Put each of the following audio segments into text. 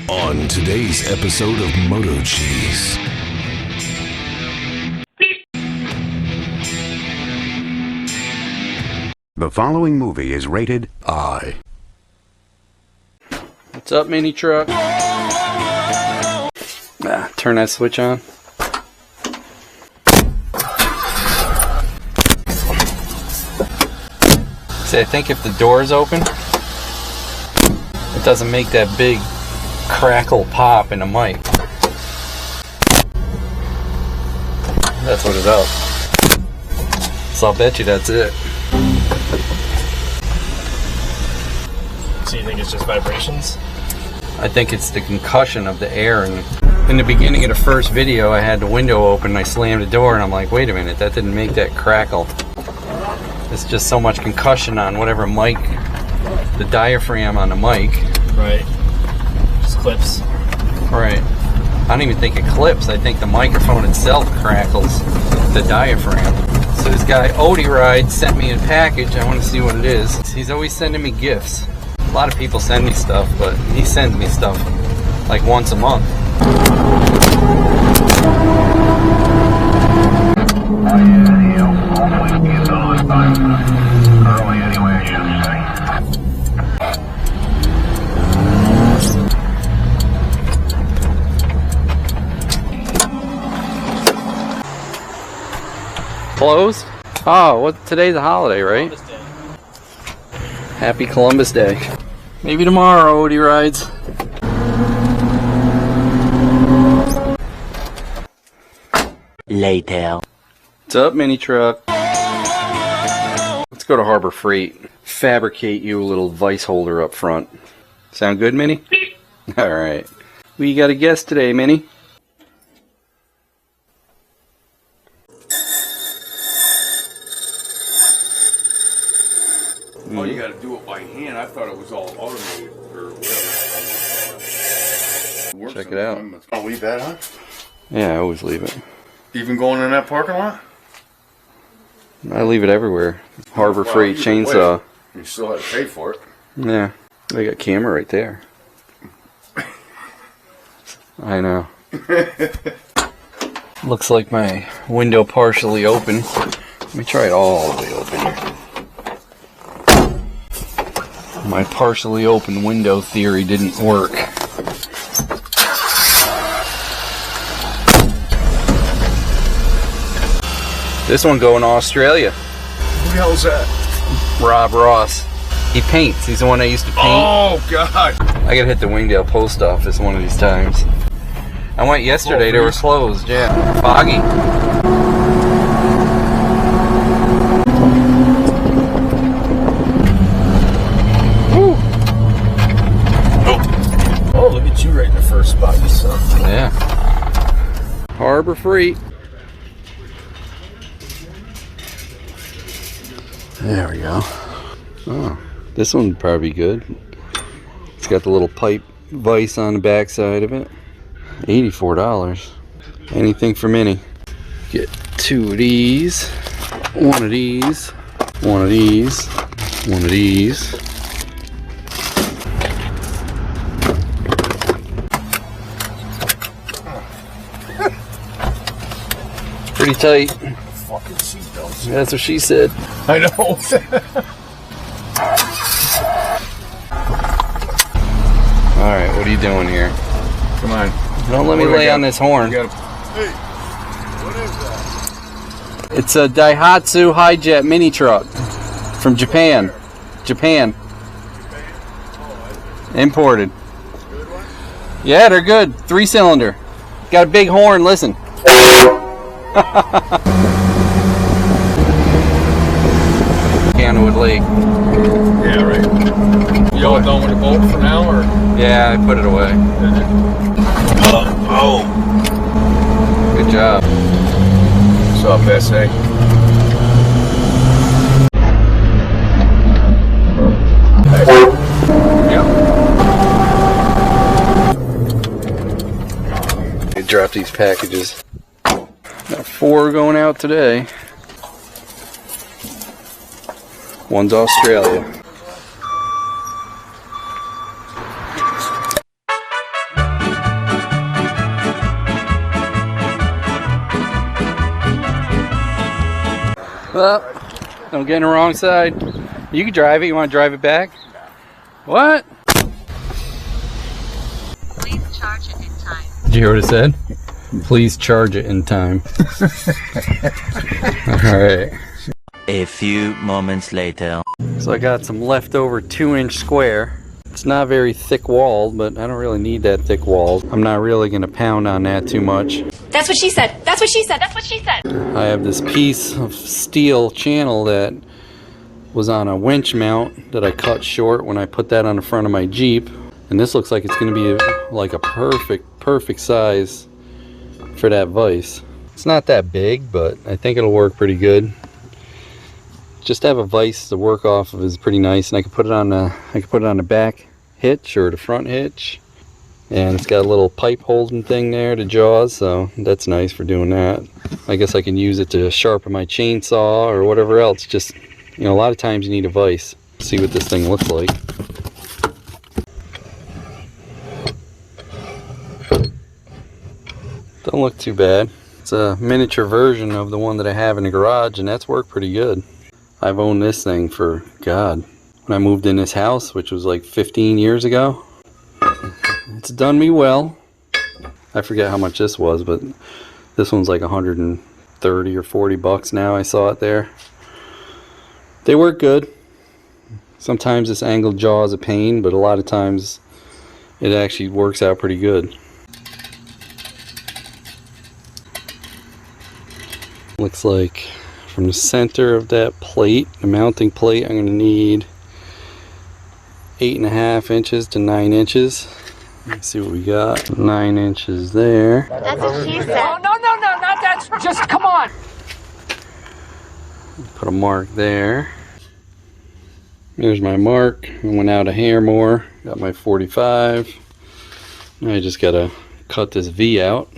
On today's episode of MotoCheez. The following movie is rated I. What's up, Minitruck? Turn that switch on. See, I think if the door is open, it doesn't make that big crackle pop in the mic. That's what it's up. So I'll bet you that's it. So you think it's just vibrations? I think it's the concussion of the air. And in the beginning of the first video, I had the window open and I slammed the door and I'm like, wait a minute, that didn't make that crackle. It's just so much concussion on whatever mic, the diaphragm on the mic. Right. Just clips. Right. I don't even think it clips. I think the microphone itself crackles the diaphragm. So this guy, Ordro Ride, sent me a package. I want to see what it is. He's always sending me gifts. A lot of people send me stuff, but he sends me stuff like once a month. Closed? Oh, what? Today's a holiday, right? Happy Columbus Day. Maybe tomorrow, Ordro Rides. Later. What's up, Minitruck? Let's go to Harbor Freight. Fabricate you a little vice holder up front. Sound good, Minnie? Alright. Who you got a guest today, Minnie? Oh, you gotta do it by hand. I thought it was all automated or whatever. Check it out. I'll leave that on? Yeah, I always leave it. Even going in that parking lot? I leave it everywhere. Harbor Freight chainsaw. You still have to pay for it. Yeah. They got camera right there. I know. Looks like my window partially open. Let me try it all the way open here. My partially open window theory didn't work. This one going to Australia. Who the hell is that? Rob Ross. He paints. He's the one I used to paint. Oh, God. I gotta hit the Wingdale post office one of these times. I went yesterday. They were closed. Yeah. Foggy. Oh, look at you right in the first spot, you son. Yeah. Harbor Freight. There we go. Oh, this one would probably be good. It's got the little pipe vise on the back side of it. $84. Anything for Minnie. Get two of these. One of these. One of these. One of these. Pretty tight. Fucking seatbelts. That's what she said. I know. Alright, what are you doing here? Come on. Don't let me lay on this horn. Hey, what is that? It's a Daihatsu Hijet Mini-truck from Japan. Japan. Imported. Yeah, they're good. 3-cylinder. Got a big horn, listen. Canowood Lake. Yeah, right. You all done with the bolt for now, or? Yeah, I put it away. Oh. Good job. What's up, SA? Yep. Drop these packages. Got 4 going out today. One's Australia. Oh, don't get in the wrong side. You can drive it. You want to drive it back? What? Please charge it in time. Did you hear what it said? Please charge it in time. Alright. A few moments later. So I got some leftover 2-inch square. It's not very thick walled, but I don't really need that thick walled. I'm not really going to pound on that too much. That's what she said. That's what she said. That's what she said. I have this piece of steel channel that was on a winch mount that I cut short when I put that on the front of my Jeep. And this looks like it's going to be like a perfect size for that vise. It's not that big, but I think it'll work pretty good. Just to have a vise to work off of is pretty nice, and I can put it on the back hitch or the front hitch, and it's got a little pipe holding thing there to jaws, so that's nice for doing that. I guess I can use it to sharpen my chainsaw or whatever else. Just, you know, a lot of times you need a vise. See what this thing looks like. Don't look too bad. It's a miniature version of the one that I have in the garage, and that's worked pretty good. I've owned this thing for, God, when I moved in this house, which was like 15 years ago. It's done me well. I forget how much this was, but this one's like 130 or 40 bucks now. I saw it there. They work good. Sometimes this angled jaw is a pain, but a lot of times it actually works out pretty good. Looks like from the center of that plate, the mounting plate, I'm going to need 8.5 inches to 9 inches. Let's see what we got. 9 inches there. That's what she said. Oh, no, not that. Just come on. Put a mark there. There's my mark. I went out a hair more. Got my 45. Now I just got to cut this V out.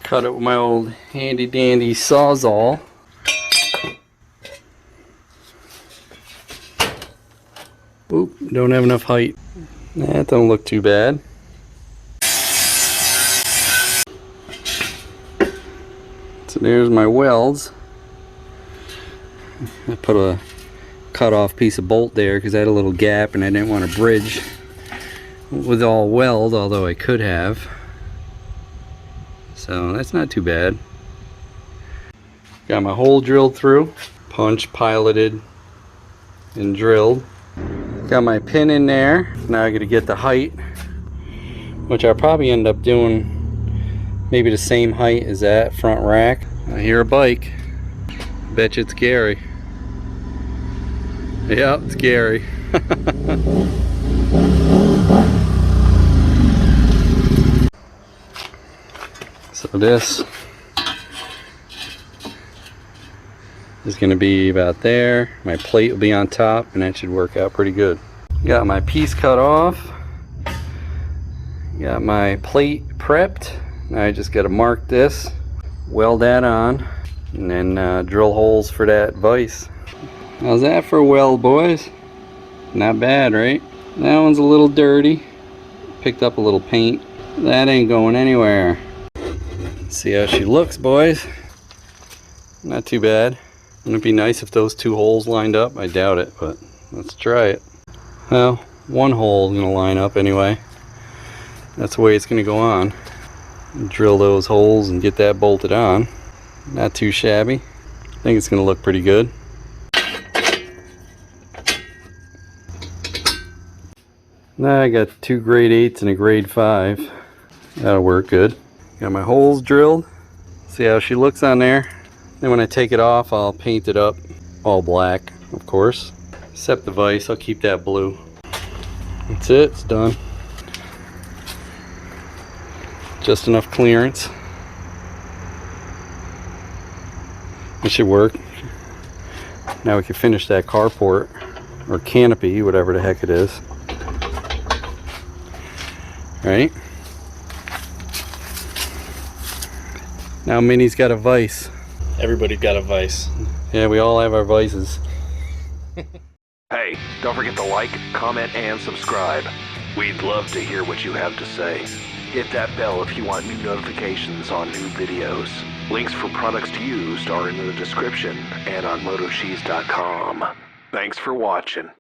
Cut it with my old handy dandy Sawzall. Oop, don't have enough height. That don't look too bad. So there's my welds. I put a cut off piece of bolt there because I had a little gap and I didn't want to bridge with all weld, although I could have. So that's not too bad. Got my hole drilled through, punch piloted and drilled. Got my pin in there. Now I got to get the height, which I'll probably end up doing maybe the same height as that front rack. I hear a bike. Bet you it's Gary. Yeah, it's Gary. So this is going to be about there. My plate will be on top, and that should work out pretty good. Got my piece cut off. Got my plate prepped. Now I just got to mark this, weld that on, and then drill holes for that vise. How's that for a weld, boys? Not bad, right? That one's a little dirty. Picked up a little paint. That ain't going anywhere. See how she looks, boys. Not too bad. Wouldn't it be nice if those two holes lined up? I doubt it, but let's try it. Well, one hole is going to line up anyway. That's the way it's going to go on. Drill those holes and get that bolted on. Not too shabby. I think it's going to look pretty good. Now I got 2 grade 8s and a grade 5. That'll work good. Got my holes drilled. See how she looks on there. Then when I take it off, I'll paint it up all black, of course. Except the vise, I'll keep that blue. That's it, it's done. Just enough clearance. It should work. Now we can finish that carport, or canopy, whatever the heck it is. Right? Now Minnie's got a vise. Everybody's got a vice. Yeah, we all have our vices. Hey, don't forget to like, comment, and subscribe. We'd love to hear what you have to say. Hit that bell if you want new notifications on new videos. Links for products used are in the description and on MotoCheez.com. Thanks for watching.